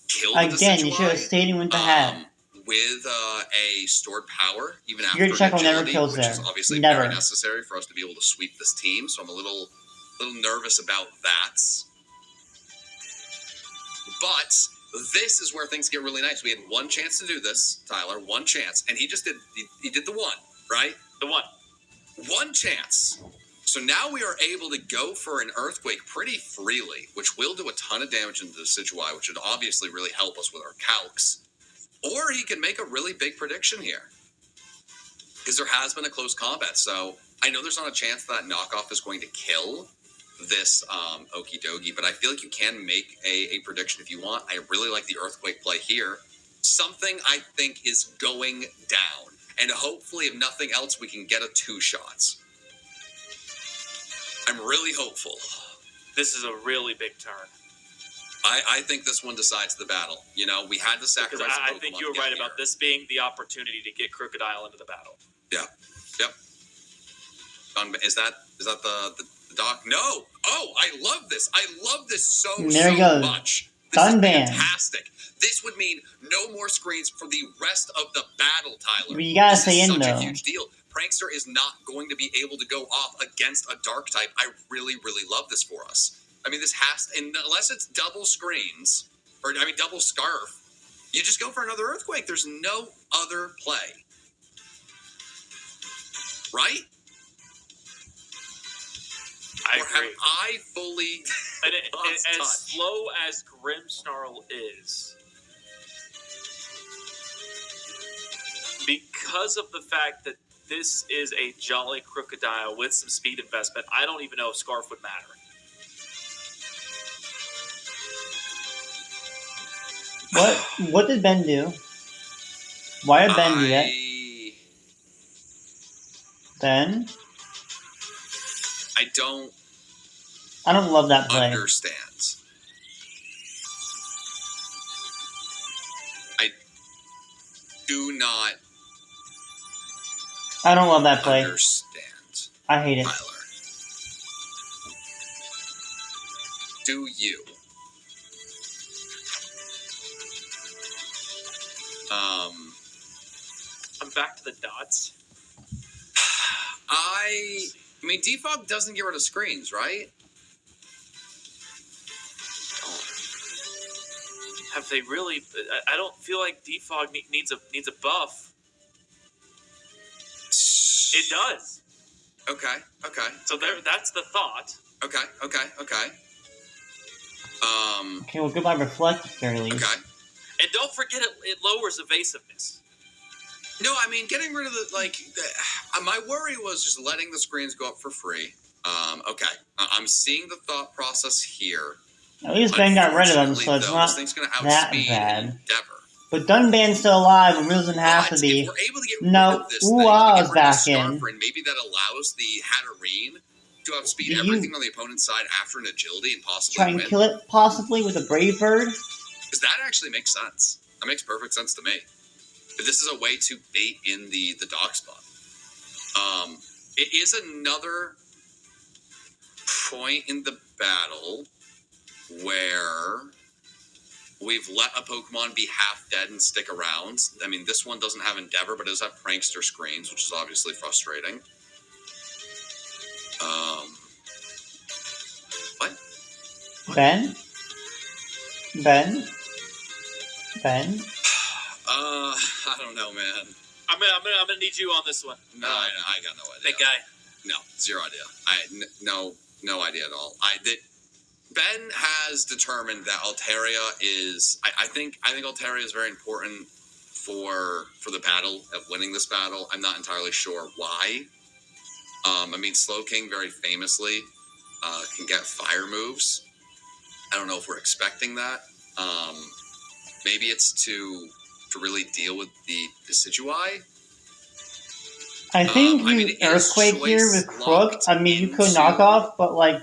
kill the Again, Decidueye, you should have stayed with the hat. With a stored power, even Spirit after Shackle agility, never kills which there. is obviously Never. very necessary for us to be able to sweep this team. So I'm a little nervous about that. But this is where things get really nice. We had one chance to do this, Tyler, one chance, and he just did. He did the one, right? The one. One chance. So now we are able to go for an Earthquake pretty freely, which will do a ton of damage into the Decidueye, which would obviously really help us with our calcs. Or he can make a really big prediction here. Because there has been a close combat. So I know there's not a chance that knockoff is going to kill this Okie Dokie, but I feel like you can make a prediction if you want. I really like the Earthquake play here. Something I think is going down. And hopefully, if nothing else, we can get a 2 shots. I'm really hopeful. This is a really big turn. I think this one decides the battle. We had to sacrifice. I think you're right about this being the opportunity to get Crocodile into the battle. Yeah. Yep. Is that the doc? No. Oh, I love this. I love this so much. This is fantastic. This would mean no more screens for the rest of the battle, Tyler. But you gotta stay in, though. This is such a huge deal. Prankster is not going to be able to go off against a dark type. I really, really love this for us. I mean, this has to, unless it's double screens, double scarf, you just go for another Earthquake. There's no other play. Right? I agree. Have I fully as slow as Grimmsnarl is, because of the fact that this is a Jolly Crocodile with some speed investment, I don't even know if Scarf would matter. What did Ben do? Why did Ben do that? Ben? I don't love that play. Understand. I do not I don't love that play. Understand. I hate it. Tyler. Do you? I'm back to the dots. I mean, Defog doesn't get rid of screens, right? Have they really? I don't feel like Defog needs a buff. It does. Okay. So that's the thought. Okay. Okay, well, goodbye Reflect, at the very least. Okay. And don't forget, it lowers evasiveness. No, I mean, getting rid of my worry was just letting the screens go up for free. Okay. I'm seeing the thought process here. At least Ben got rid of them, so it's not that bad. Endeavor. But Dunban's still alive and doesn't have to be. If we're able to get rid of this thing, is back in. And maybe that allows the Hatterene to outspeed everything on the opponent's side after an agility and possibly try and kill it, possibly, with a Brave Bird? Because that actually makes sense. That makes perfect sense to me. If this is a way to bait in the dock spot. It is another point in the battle where We've let a Pokemon be half dead and stick around. I mean, this one doesn't have Endeavor, but it does have Prankster screens, which is obviously frustrating. What? Ben? Ben? Ben? I don't know, man. I'm gonna need you on this one. No, I got no idea. Big guy. No, zero idea. No idea at all. Ben has determined that Altaria is. I think Altaria is very important for the battle of winning this battle. I'm not entirely sure why. I mean, Slowking very famously can get fire moves. I don't know if we're expecting that. Maybe it's to really deal with the Decidueye. I think you Earthquake here with Crook. I mean, you could knock off, but like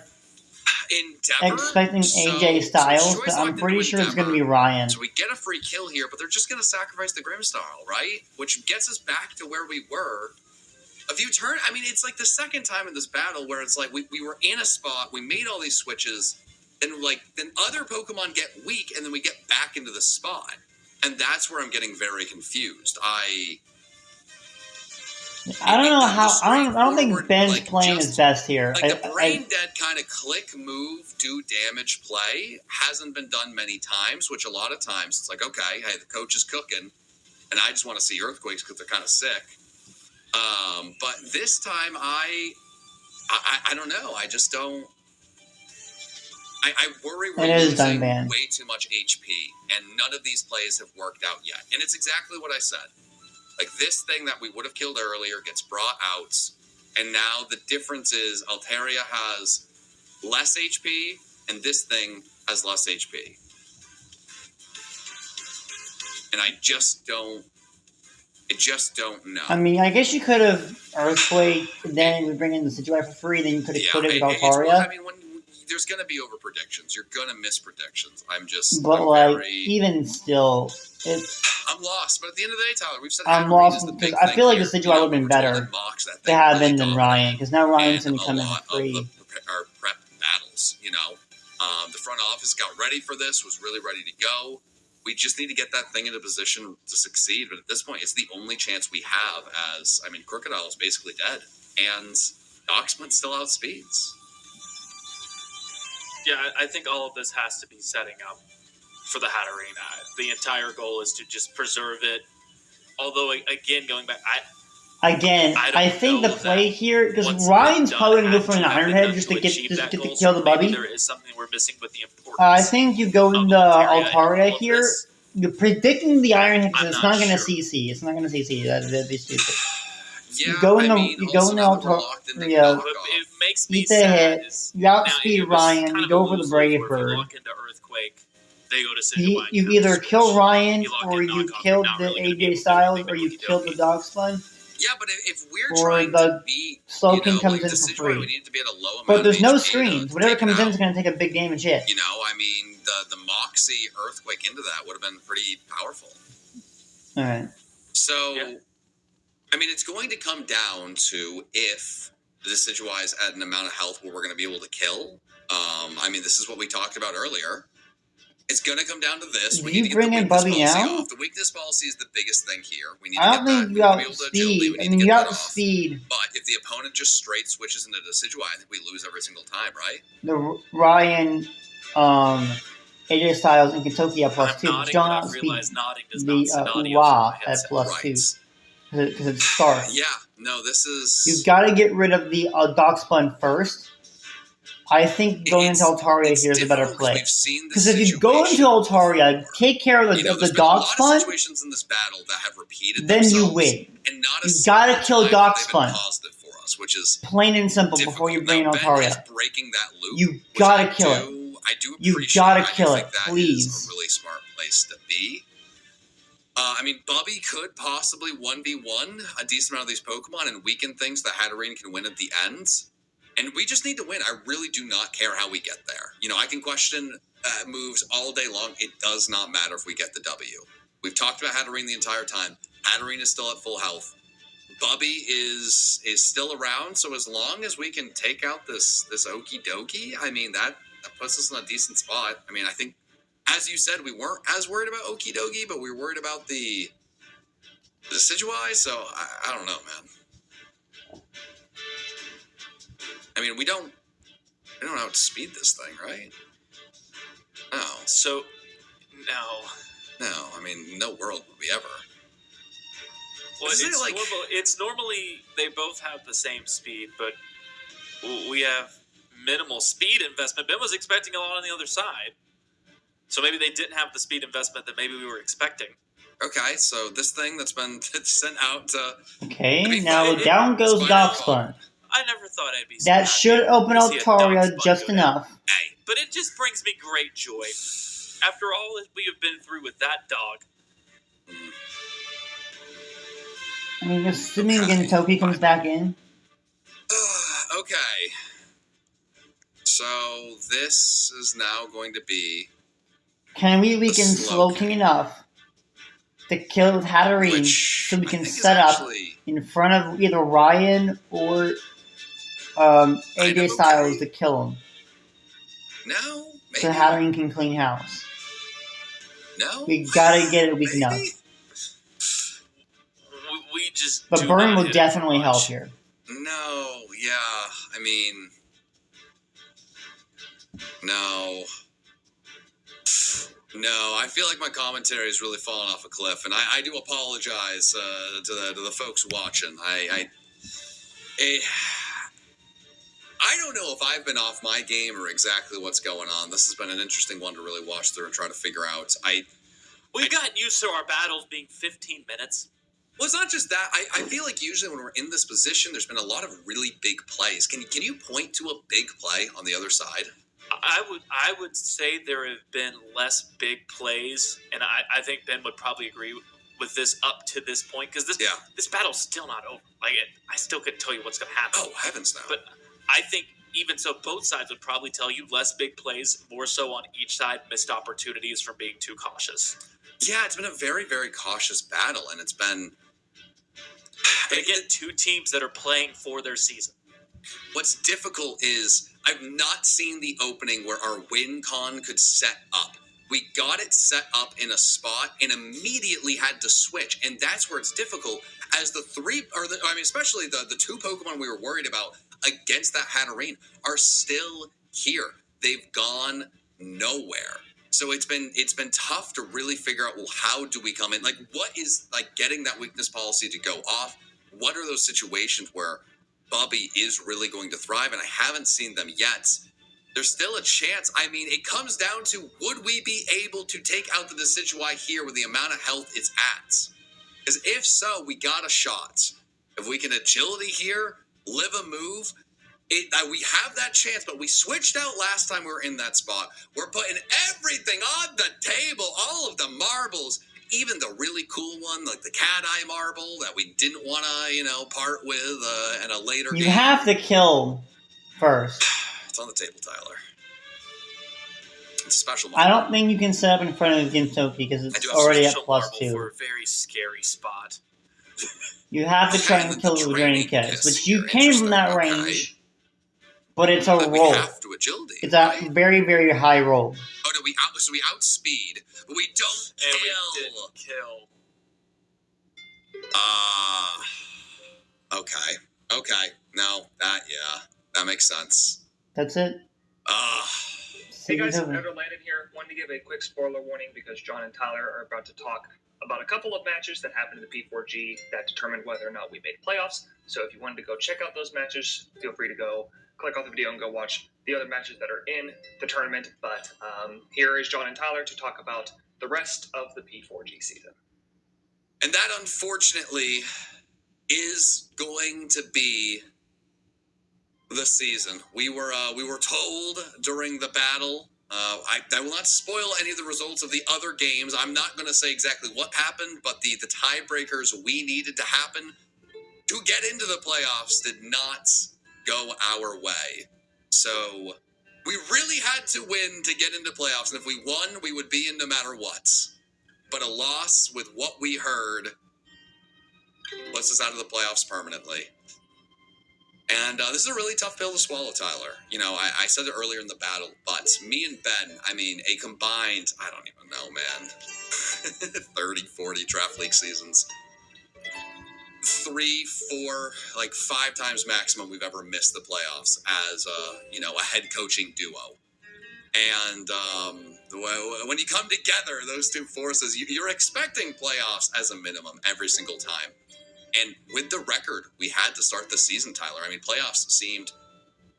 Endeavor, expecting AJ Styles, but I'm pretty sure it's going to be Ryan. So we get a free kill here, but they're just going to sacrifice the Grimmsnarl, right? Which gets us back to where we were. A few turns. I mean, it's like the second time in this battle where it's like we were in a spot, we made all these switches, and then other Pokemon get weak, and then we get back into the spot, and that's where I'm getting very confused. I don't know how. I don't think Ben's playing his best here. Like the brain dead kind of click, move, do damage play hasn't been done many times. Which a lot of times it's like, okay, hey, the coach is cooking, and I just want to see earthquakes because they're kind of sick. But this time, I don't know. I just don't. I worry we're losing way too much HP, and none of these plays have worked out yet. And it's exactly what I said. Like, this thing that we would have killed earlier gets brought out, and now the difference is Altaria has less HP, and this thing has less HP. And I just don't know. I mean, I guess you could have Earthquake, then we bring in the Decidueye for free, then you could have put it with Altaria. I mean, there's going to be over predictions. You're going to miss predictions. Even still, I'm lost. But at the end of the day, Tyler, we've said I'm lost because I feel like the Decidueye would have been better to have been than Ryan, because now Ryan's going to come in for free. Our prep battles, the front office got ready for this, was really ready to go. We just need to get that thing into position to succeed. But at this point, it's the only chance we have. Crocodile is basically dead, and Oxman still outspeeds. Yeah, I think all of this has to be setting up for the Hatterene. The entire goal is to just preserve it. Although, again, going back, I think the play here, because Ryan's probably going to go for an Iron Head just to kill the Bubby. There is something we're missing with the importance. I think you go into Altaria here. You're predicting the Iron Head because it's not going to CC. It's not going to CC. That'd be stupid. Yeah, you go in Altaria, eat the hit, you outspeed Ryan, you go for the Brave Bird. You either kill Ryan, or you killed the AJ Styles, or you killed the Dog Spun. Yeah, but if we're trying to beat Slowking comes in for free. We need to be at a low amount but there's of no HP screens. Whatever comes in is going to take a big damage hit. The Moxie Earthquake into that would have been pretty powerful. Alright. So, yeah. It's going to come down to if the Decidueye is at an amount of health where we're going to be able to kill. This is what we talked about earlier. It's going to come down to this. We need to bring in Bubby now? Off. The weakness policy is the biggest thing here. We need I don't think you outspeed. You outspeed. But if the opponent just straight switches into Decidueye, I think we lose every single time, right? The Ryan, AJ Styles, and Kentucky at +2. Don't outspeed the Wa at +2. Because it's Scarf. Yeah, no, this is... You've got to get rid of the Dock Spun first. I think going into Altaria here is a better play. Because if you go into Altaria, take care of the Dog Spun, situations in this battle that have repeated then you win. And not you got to kill Dock Spun. Which is plain and simple before you bring in Altaria. Breaking that loop, you got to kill it. I do appreciate you got to kill it, That please. is a really smart place to be. Bubby could possibly 1v1 a decent amount of these Pokemon and weaken things that Hatterene can win at the end. And we just need to win. I really do not care how we get there. I can question moves all day long. It does not matter if we get the W. We've talked about Hatterene the entire time. Hatterene is still at full health. Bubby is still around, so as long as we can take out this okie dokie, that puts us in a decent spot. I think as you said, we weren't as worried about Okie Dokie, but we were worried about the Decidueye. So I don't know, man. I mean, we don't outspeed this thing, right? No. So, no. No, I mean, no world would we ever. Well, it's normally they both have the same speed, but we have minimal speed investment. Ben was expecting a lot on the other side, so maybe they didn't have the speed investment that maybe we were expecting. Okay, so this thing that's been sent out to... Okay, now down goes Darkspawn. I never thought I'd be so That should open up Taria just enough. Hey, but it just brings me great joy. After all that we have been through with that dog. I mean, assuming Gintoki comes back in. Okay. So this is now going to be... Can we weaken Slowking enough to kill Hatterene so we can set up in front of either Ryan or AJ Styles to kill him? No, maybe. So Hatterene can clean house. No, we gotta get it weak enough. But burn will definitely help here. No, yeah, I mean, no, I feel like my commentary is really falling off a cliff, and I do apologize to the folks watching. I don't know if I've been off my game or exactly what's going on. This has been an interesting one to really watch through and try to figure out. We've gotten used to our battles being 15 minutes. Well, it's not just that. I feel like usually when we're in this position, there's been a lot of really big plays. Can you point to a big play on the other side? I would say there have been less big plays, and I think Ben would probably agree with this up to this point, because this battle's still not over. Like, I still couldn't tell you what's going to happen. Oh, heavens no. But I think even so, both sides would probably tell you less big plays, more so on each side, missed opportunities from being too cautious. Yeah, it's been a very, very cautious battle, and it's been... But again, two teams that are playing for their season. What's difficult is I've not seen the opening where our win con could set up. We got it set up in a spot and immediately had to switch, and that's where it's difficult. As especially the two Pokemon we were worried about against that Hatterene are still here. They've gone nowhere. So it's been tough to really figure out, well, how do we come in? Like, what is, like, getting that weakness policy to go off? What are those situations where Bubby is really going to thrive? And I haven't seen them yet. There's still a chance. I mean, it comes down to, would we be able to take out the Decidueye here with the amount of health it's at? Because if so, we got a shot. If we can agility here, live a move... we have that chance, but we switched out last time we were in that spot. We're putting everything on the table, all of the marbles, even the really cool one, like the cat eye marble that we didn't want to, part with in a later game. You have to kill first. It's on the table, Tyler. It's a special marble. I don't think you can set up in front of Gintoki because it's already at +2. For a very scary spot. You have to try and kill the Draining Kiss, which you came from that range. But it's a roll. We have to agility. It's a very, very high roll. Oh, no, we outspeed, but we don't kill. And we didn't kill. Okay. No, that makes sense. That's it. Hey guys, Ever Landon here. Wanted to give a quick spoiler warning because John and Tyler are about to talk about a couple of matches that happened in the P4G that determined whether or not we made playoffs. So if you wanted to go check out those matches, feel free to go click off the video and go watch the other matches that are in the tournament. But here is John and Tyler to talk about the rest of the P4G season. And that, unfortunately, is going to be the season. We were told during the battle. I will not spoil any of the results of the other games. I'm not going to say exactly what happened, but the tiebreakers we needed to happen to get into the playoffs did not go our way. So we really had to win to get into playoffs, and if we won, we would be in no matter what. But a loss with what we heard puts us out of the playoffs permanently. And this is a really tough pill to swallow, Tyler. You know, I said it earlier in the battle, but me and Ben, I mean, a combined, I don't even know, man, 30, 40 draft league seasons. 3, 4, like 5 times maximum we've ever missed the playoffs as a head coaching duo. And when you come together, those two forces, you're expecting playoffs as a minimum every single time. And with the record we had to start the season, Tyler, I mean, playoffs seemed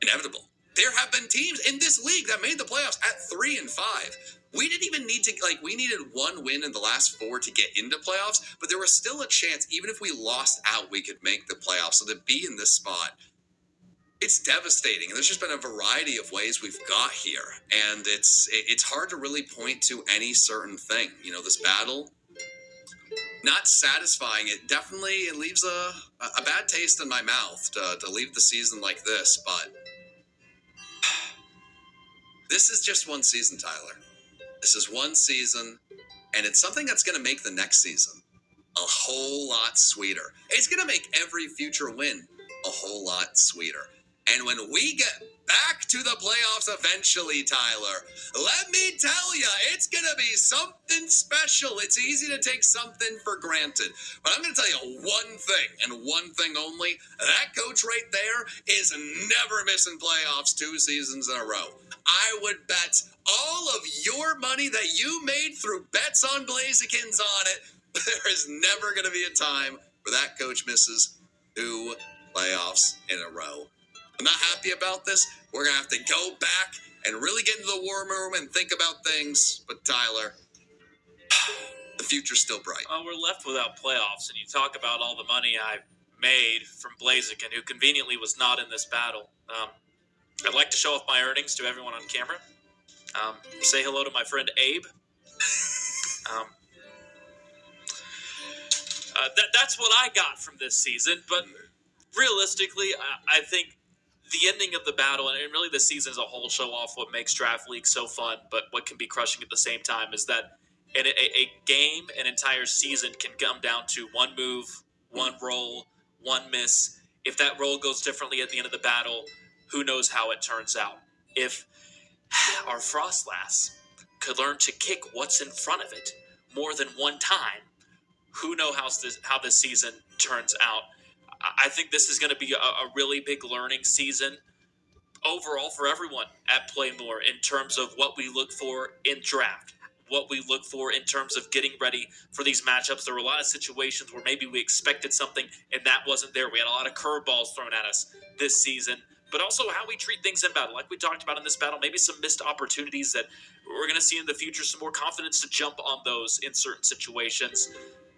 inevitable. There have been teams in this league that made the playoffs at 3 and 5. We didn't even need to, we needed 1 win in the last 4 to get into playoffs, but there was still a chance, even if we lost out, we could make the playoffs. So to be in this spot, it's devastating. And there's just been a variety of ways we've got here. And it's hard to really point to any certain thing. You know, this battle, not satisfying. It leaves a bad taste in my mouth to leave the season like this. But this is just one season, Tyler. This is one season, and it's something that's going to make the next season a whole lot sweeter. It's going to make every future win a whole lot sweeter. And when we get back to the playoffs eventually, Tyler, let me tell you, it's going to be something special. It's easy to take something for granted. But I'm going to tell you one thing, and one thing only. That coach right there is never missing playoffs 2 seasons in a row. I would bet all of your money that you made through bets on Blazikins on it, there is never going to be a time where that coach misses 2 playoffs in a row. I'm not happy about this. We're going to have to go back and really get into the war room and think about things. But Tyler, the future's still bright. Well, we're left without playoffs, and you talk about all the money I made from Blaziken, who conveniently was not in this battle. I'd like to show off my earnings to everyone on camera. Say hello to my friend Abe. That's what I got from this season, but realistically, I think the ending of the battle, and really the season as a whole, show off what makes Draft League so fun, but what can be crushing at the same time is that a game, an entire season can come down to one move, one roll, one miss. If that roll goes differently at the end of the battle, who knows how it turns out. If our Frostlass could learn to kick what's in front of it more than one time, who knows how this season turns out. I think this is going to be a really big learning season overall for everyone at Play-More in terms of what we look for in draft, what we look for in terms of getting ready for these matchups. There were a lot of situations where maybe we expected something and that wasn't there. We had a lot of curveballs thrown at us this season, but also how we treat things in battle. Like we talked about in this battle, maybe some missed opportunities that we're going to see in the future, some more confidence to jump on those in certain situations.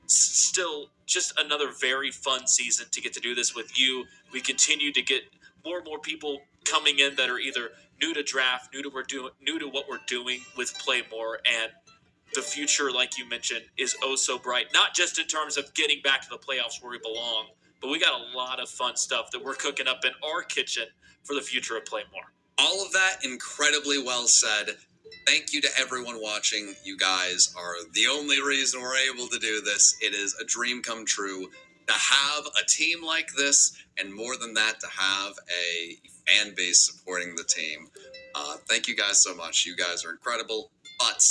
Still, just another very fun season to get to do this with you. We continue to get more and more people coming in that are either new to draft, new to what we're doing with Play-More, and the future, like you mentioned, is oh so bright. Not just in terms of getting back to the playoffs where we belong, but we got a lot of fun stuff that we're cooking up in our kitchen for the future of Play-More. All of that incredibly well said. Thank you to everyone watching. You guys are the only reason we're able to do this. It is a dream come true to have a team like this, and more than that, to have a fan base supporting the team. Thank you guys so much. You guys are incredible. But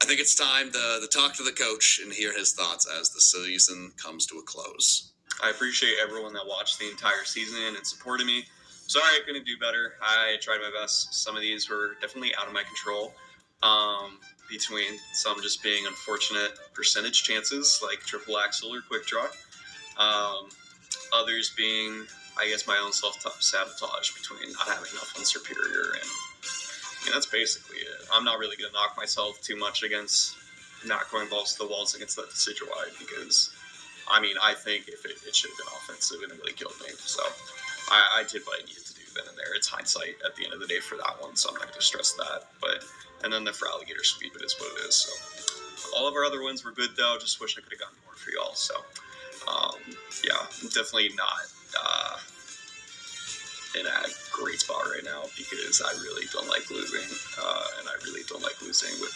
I think it's time to talk to the coach and hear his thoughts as the season comes to a close. I appreciate everyone that watched the entire season and supported me. Sorry I couldn't do better. I tried my best. Some of these were definitely out of my control. Between some just being unfortunate percentage chances, like triple axel or quick draw. Others being, I guess, my own self-sabotage between not having enough on superior. And that's basically it. I'm not really going to knock myself too much against not going balls to the walls against that decision-wide because, I think if it should have been offensive and it really killed me. So I did what I needed to do then and there. It's hindsight at the end of the day for that one, so I'm not going to stress that. And then for alligator sweep, it is what it is. So all of our other wins were good, though. Just wish I could have gotten more for y'all. So, I'm definitely not in a great spot right now because I really don't like losing, and I really don't like losing with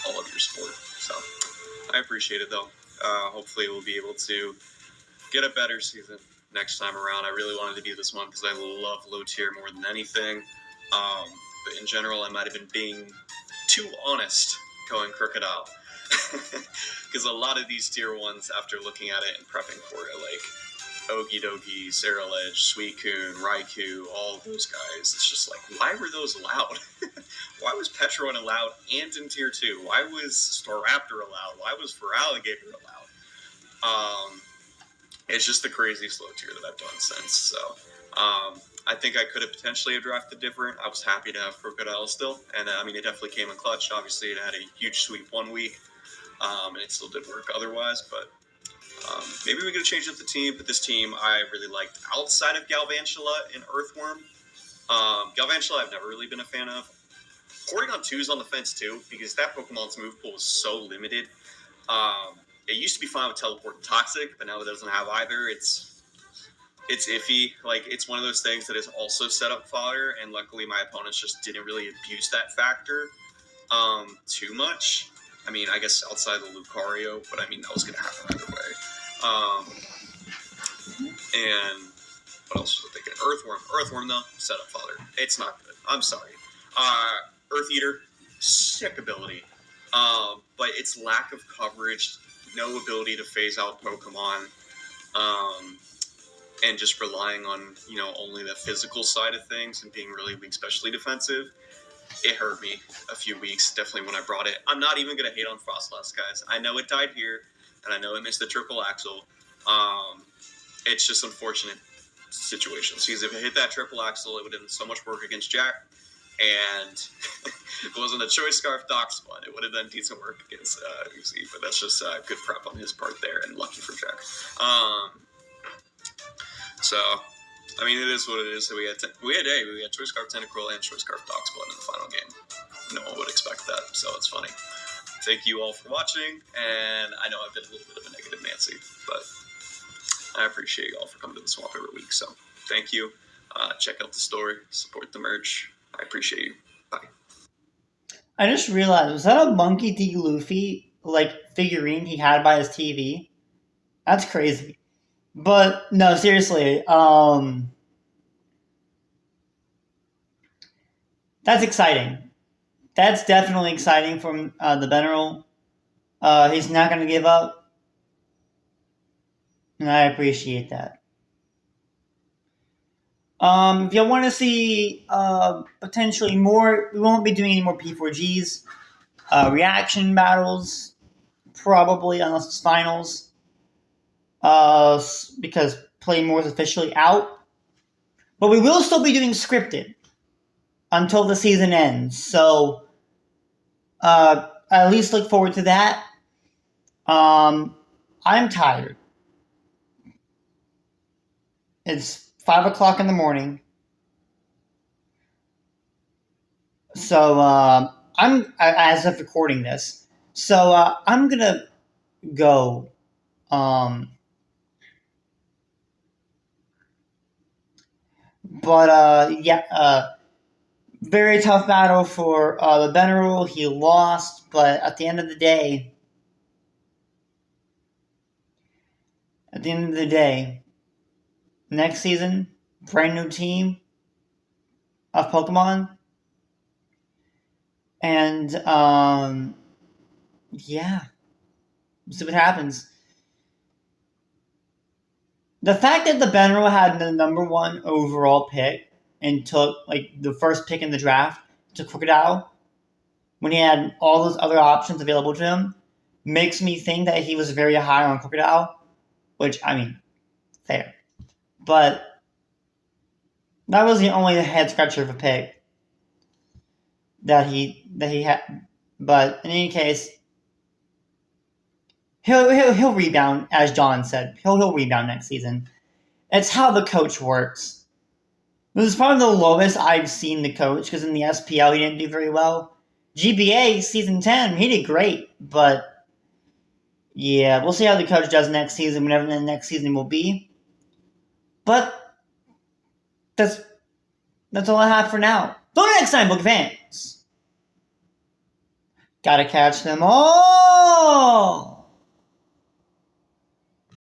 all of your support. So I appreciate it, though. Hopefully we'll be able to get a better season next time around. I really wanted to be this one because I love low tier more than anything. But in general, I might have been being too honest going Crocodile. Because a lot of these tier ones, after looking at it and prepping for it, like Okie Dokie, Saraledge, Suicune, Raikou, all those guys, it's just like, why were those allowed? Why was Petron allowed and in tier 2? Why was Staraptor allowed? Why was Feraligatr allowed? It's just the craziest low tier that I've done since. So I think I could have potentially drafted different. I was happy to have Crocodile still, and I mean, it definitely came in clutch. Obviously, it had a huge sweep 1 week, and it still did work otherwise, but maybe we could change up the team. But this team I really liked outside of Galvantula and Earthworm. Galvantula I've never really been a fan of. Porygon 2 is on the fence too, because that Pokemon's move pool is so limited. It used to be fine with Teleport and Toxic, but now it doesn't have either. It's iffy. Like, it's one of those things that is also set up fodder, and luckily my opponents just didn't really abuse that factor too much. I mean, I guess outside of the Lucario, but I mean, that was going to happen either way. And what else was I thinking? Earthworm, though, set up fodder. It's not good. I'm sorry. Earth Eater, sick ability. But its lack of coverage, no ability to phase out Pokemon, and just relying on, only the physical side of things and being really weak, especially defensive, it hurt me a few weeks, definitely when I brought it. I'm not even going to hate on Frostlass, guys. I know it died here, and I know it missed the triple axle. It's just unfortunate situations. Because if it hit that triple axle, it would have done so much work against Jack. And if it wasn't a Choice Scarf Doc Spot, it would have done decent work against Uzi. But that's just good prep on his part there, and lucky for Jack. So, I mean, it is what it is. So we had Choice Scarf Tentacruel and Choice Scarf Doc Spot in the final game. No one would expect that, so it's funny. Thank you all for watching, and I know I've been a little bit of a negative Nancy, but I appreciate you all for coming to the swamp every week. So, thank you. Check out the store, support the merch. I appreciate you. Bye. I just realized, was that a Monkey D. Luffy, figurine he had by his TV? That's crazy. But, no, seriously, that's exciting. That's definitely exciting from the Beneral. He's not going to give up. And I appreciate that. If you want to see potentially more, we won't be doing any more P4Gs. Reaction battles, probably, unless it's finals. Because Play-more is officially out. But we will still be doing scripted until the season ends. So, I at least look forward to that. I'm tired. It's 5 o'clock in the morning. So, I'm, as of recording this, so, I'm gonna go, very tough battle for, the Beneral. He lost, but at the end of the day, next season, brand new team of Pokemon. And, yeah. We'll see what happens. The fact that the Beneral had the number 1 overall pick and took, the first pick in the draft to Crocodile, when he had all those other options available to him, makes me think that he was very high on Crocodile, which, I mean, fair. But that was the only head-scratcher of a pick that he had. But in any case, he'll rebound, as John said. He'll rebound next season. It's how the coach works. This is probably the lowest I've seen the coach, because in the SPL he didn't do very well. GBA season 10, he did great, but yeah, we'll see how the coach does next season, whenever the next season will be. But that's all I have for now. Till next time, book fans. Gotta catch them all.